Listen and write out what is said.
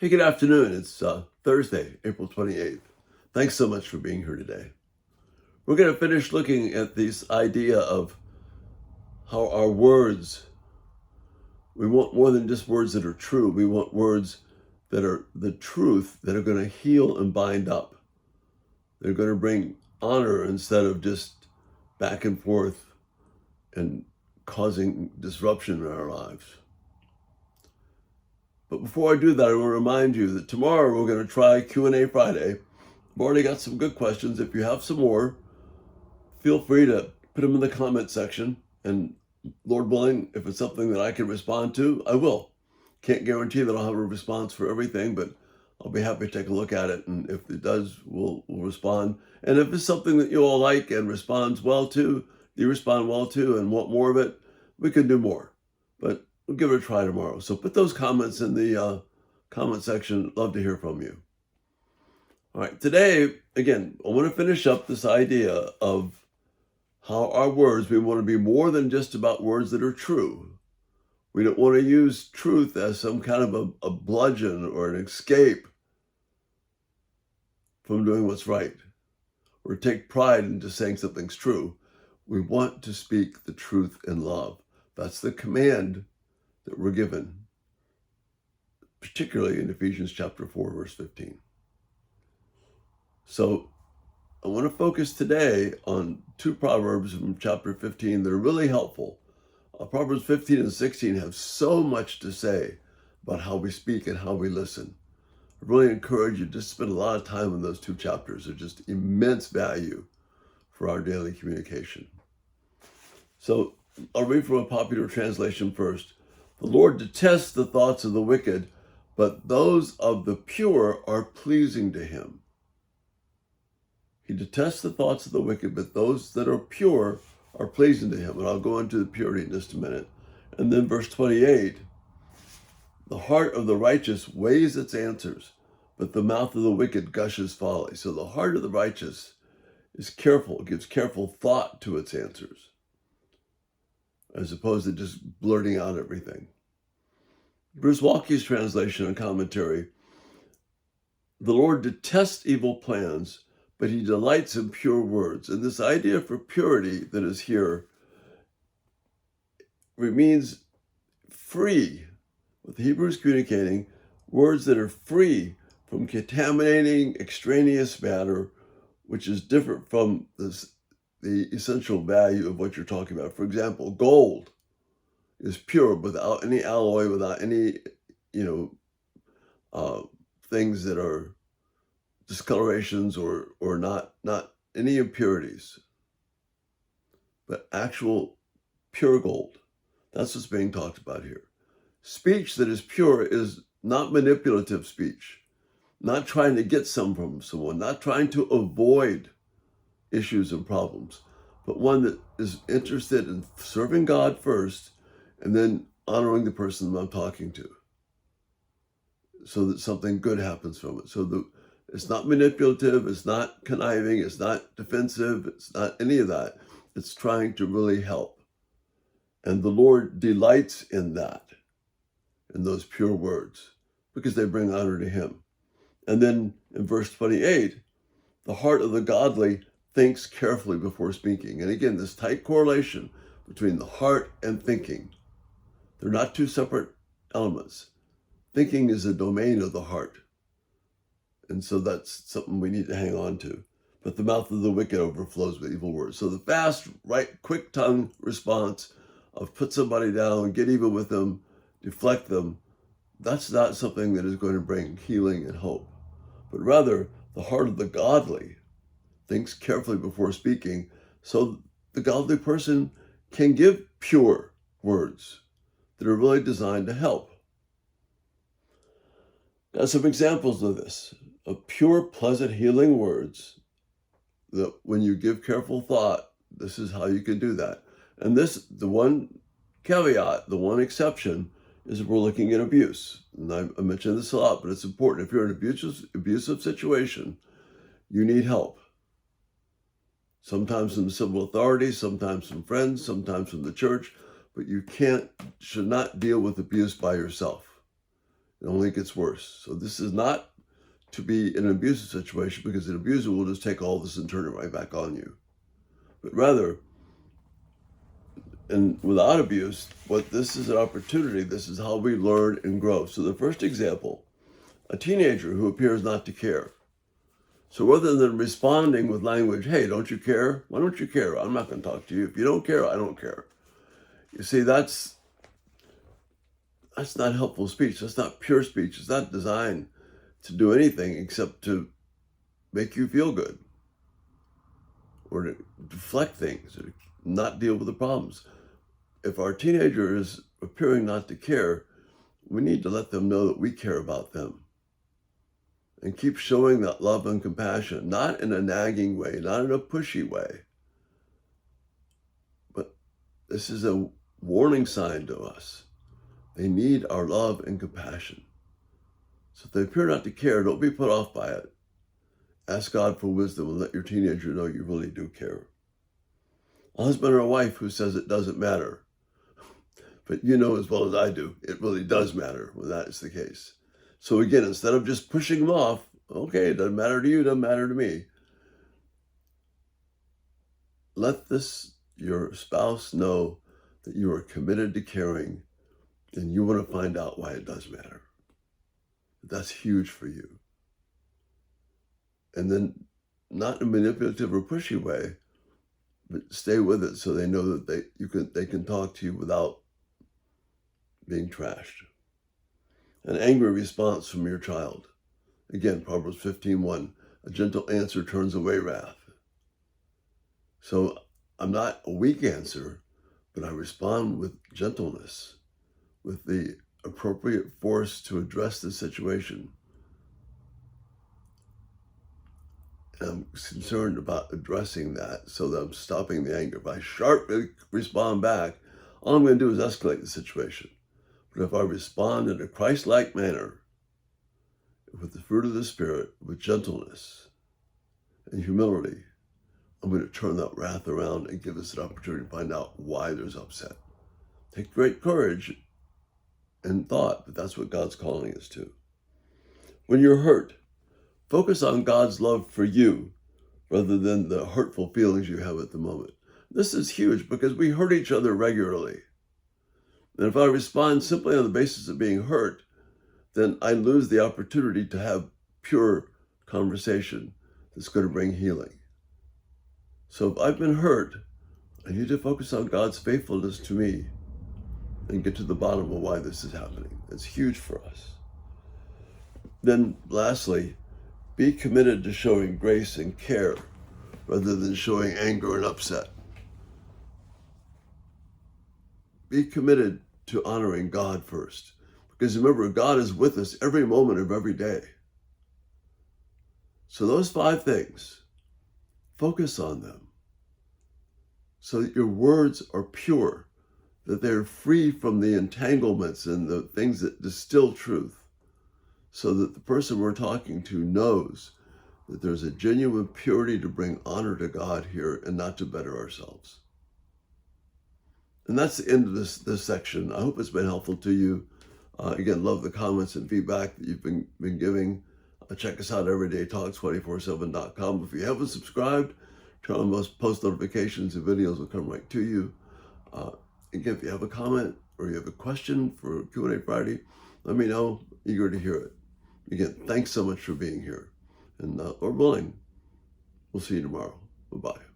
Hey, good afternoon. It's Thursday, April 28th. Thanks so much for being here today. We're going to finish looking at this idea of how our words, we want more than just words that are true. We want words that are the truth, that are going to heal and bind up. They're going to bring honor instead of just back and forth and causing disruption in our lives. But before I do that, I want to remind you that tomorrow we're going to try Q&A Friday. I've already got some good questions. If you have some more, feel free to put them in the comment section. And Lord willing, if it's something that I can respond to, I will. Can't guarantee that I'll have a response for everything, but I'll be happy to take a look at it. And if it does, we'll respond. And if it's something that you all like and responds well to, you respond well to and want more of it, we can do more. But we'll give it a try tomorrow. So put those comments in the comment section. Love to hear from you. All right, today, again, I want to finish up this idea of how our words, we want to be more than just about words that are true. We don't want to use truth as some kind of a bludgeon or an escape from doing what's right, or take pride in just saying something's true. We want to speak the truth in love. That's the command that we're given, particularly in Ephesians chapter 4, verse 15. So I want to focus today on two Proverbs from chapter 15 that are really helpful. Proverbs 15 and 16 have so much to say about how we speak and how we listen. I really encourage you to spend a lot of time in those two chapters. They're just immense value for our daily communication. So I'll read from a popular translation first. The Lord detests the thoughts of the wicked, but those of the pure are pleasing to him. He detests the thoughts of the wicked, but those that are pure are pleasing to him. And I'll go into the purity in just a minute. And then verse 28, the heart of the righteous weighs its answers, but the mouth of the wicked gushes folly. So the heart of the righteous is careful, gives careful thought to its answers, as opposed to just blurting out everything. Bruce Walke's translation and commentary, the Lord detests evil plans, but he delights in pure words. And this idea for purity that is here, it means free. What the Hebrew is communicating, words that are free from contaminating extraneous matter, which is different from the essential value of what you're talking about. For example, gold is pure without any alloy, without any, things that are discolorations or not any impurities, but actual pure gold. That's what's being talked about here. Speech that is pure is not manipulative speech, not trying to get some from someone, not trying to avoid issues and problems, but one that is interested in serving God first and then honoring the person that I'm talking to so that something good happens from it. So it's not manipulative, it's not conniving, it's not defensive, it's not any of that. It's trying to really help. And the Lord delights in that, in those pure words, because they bring honor to him. And then in verse 28, the heart of the godly thinks carefully before speaking. And again, this tight correlation between the heart and thinking. They're not two separate elements. Thinking is a domain of the heart. And so that's something we need to hang on to. But the mouth of the wicked overflows with evil words. So the fast, right, quick tongue response of put somebody down, get even with them, deflect them, that's not something that is going to bring healing and hope. But rather, the heart of the godly thinks carefully before speaking, so the godly person can give pure words that are really designed to help. Now, some examples of this, of pure, pleasant, healing words, that when you give careful thought, this is how you can do that. And the one caveat, the one exception, is if we're looking at abuse. And I mention this a lot, but it's important. If you're in an abusive situation, you need help. Sometimes from the civil authorities, sometimes from friends, sometimes from the church, but you should not deal with abuse by yourself. It only gets worse. So this is not to be in an abusive situation, because an abuser will just take all this and turn it right back on you. But rather, and without abuse, what this is an opportunity. This is how we learn and grow. So the first example, a teenager who appears not to care. So rather than responding with language, hey, don't you care? Why don't you care? I'm not going to talk to you. If you don't care, I don't care. You see, that's not helpful speech. That's not pure speech. It's not designed to do anything except to make you feel good, or to deflect things, or to not deal with the problems. If our teenager is appearing not to care, we need to let them know that we care about them, and keep showing that love and compassion, not in a nagging way, not in a pushy way, but this is a warning sign to us. They need our love and compassion. So if they appear not to care, don't be put off by it. Ask God for wisdom and let your teenager know you really do care. A husband or a wife who says it doesn't matter, but you know as well as I do, it really does matter when that is the case. So again, instead of just pushing them off, okay, it doesn't matter to you, it doesn't matter to me. Let your spouse know that you are committed to caring, and you want to find out why it does matter. That's huge for you. And then, not in a manipulative or pushy way, but stay with it so they know that they can talk to you without being trashed. An angry response from your child. Again, Proverbs 15:1, a gentle answer turns away wrath. So I'm not a weak answer, but I respond with gentleness, with the appropriate force to address the situation. And I'm concerned about addressing that so that I'm stopping the anger. If I sharply respond back, all I'm going to do is escalate the situation. But if I respond in a Christ-like manner, with the fruit of the Spirit, with gentleness and humility, I'm going to turn that wrath around and give us an opportunity to find out why there's upset. Take great courage and thought, but that's what God's calling us to. When you're hurt, focus on God's love for you rather than the hurtful feelings you have at the moment. This is huge because we hurt each other regularly. And if I respond simply on the basis of being hurt, then I lose the opportunity to have pure conversation that's going to bring healing. So if I've been hurt, I need to focus on God's faithfulness to me and get to the bottom of why this is happening. It's huge for us. Then lastly, be committed to showing grace and care rather than showing anger and upset. Be committed to honoring God first. Because remember, God is with us every moment of every day. So those 5 things, focus on them so that your words are pure, that they're free from the entanglements and the things that distill truth, so that the person we're talking to knows that there's a genuine purity to bring honor to God here and not to better ourselves. And that's the end of this section. I hope it's been helpful to you. Again, love the comments and feedback that you've been giving. Check us out everydaytalks247.com. If you haven't subscribed, turn on post notifications and videos will come right to you. Again, if you have a comment or you have a question for Q&A Friday, let me know. Eager to hear it. Again, thanks so much for being here. And Lord willing, we'll see you tomorrow. Bye-bye.